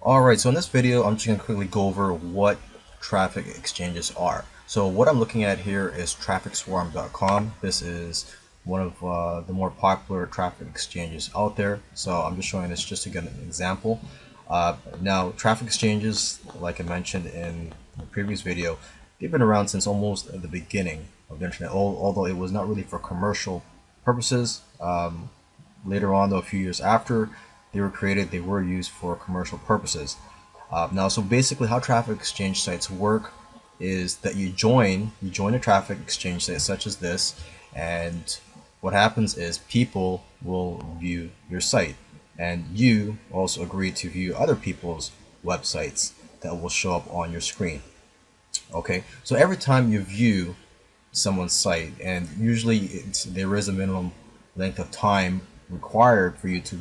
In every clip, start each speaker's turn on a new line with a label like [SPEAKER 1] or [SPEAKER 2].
[SPEAKER 1] Alright, so in this video, I'm just going to quickly go over what traffic exchanges are. So what I'm looking at here is TrafficSwarm.com. This is one of the more popular traffic exchanges out there. So I'm just showing this just to get an example. Now, traffic exchanges, like I mentioned in the previous video, they've been around since almost the beginning of the internet, although it was not really for commercial purposes. Later on, though, a few years after they were created, they were used for commercial purposes. So basically how traffic exchange sites work is that you join a traffic exchange site such as this, and what happens is people will view your site, and you also agree to view other people's websites that will show up on your screen. Okay, so every time you view someone's site, and usually there is a minimum length of time required for you to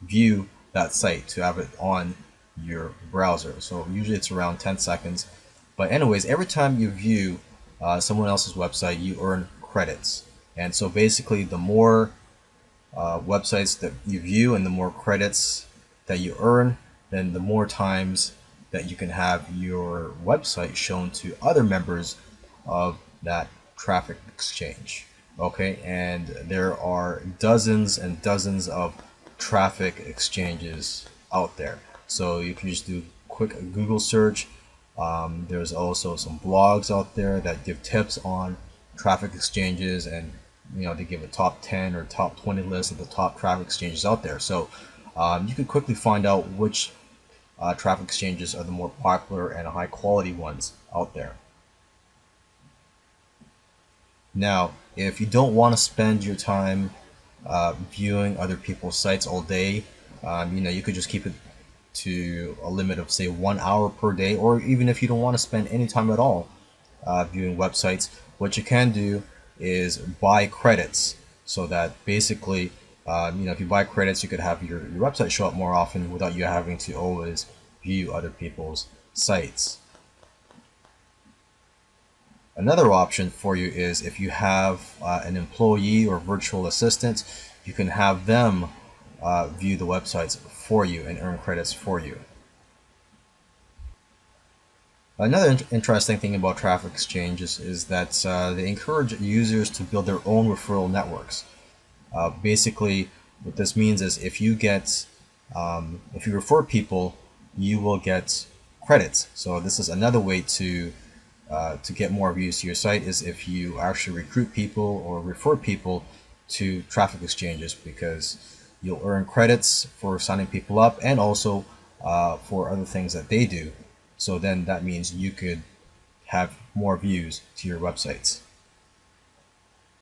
[SPEAKER 1] view that site, to have it on your browser. So usually it's around 10 seconds. But anyways, every time you view someone else's website, you earn credits. And so basically the more websites that you view and the more credits that you earn, then the more times that you can have your website shown to other members of that traffic exchange. Okay, and there are dozens and dozens of traffic exchanges out there. So you can just do a quick Google search. There's also some blogs out there that give tips on traffic exchanges, and they give a top 10 or top 20 list of the top traffic exchanges out there. So you can quickly find out which traffic exchanges are the more popular and high quality ones out there. Now, if you don't want to spend your time viewing other people's sites all day, you could just keep it to a limit of say 1 hour per day, or even if you don't want to spend any time at all viewing websites, what you can do is buy credits, so that basically if you buy credits, you could have your website show up more often without you having to always view other people's sites. Another option for you is if you have an employee or virtual assistant, you can have them view the websites for you and earn credits for you. Another interesting thing about traffic exchanges is that they encourage users to build their own referral networks. Basically, what this means is if you refer people, you will get credits. So this is another way to get more views to your site, is if you actually recruit people or refer people to traffic exchanges, because you'll earn credits for signing people up and also for other things that they do. So then that means you could have more views to your websites.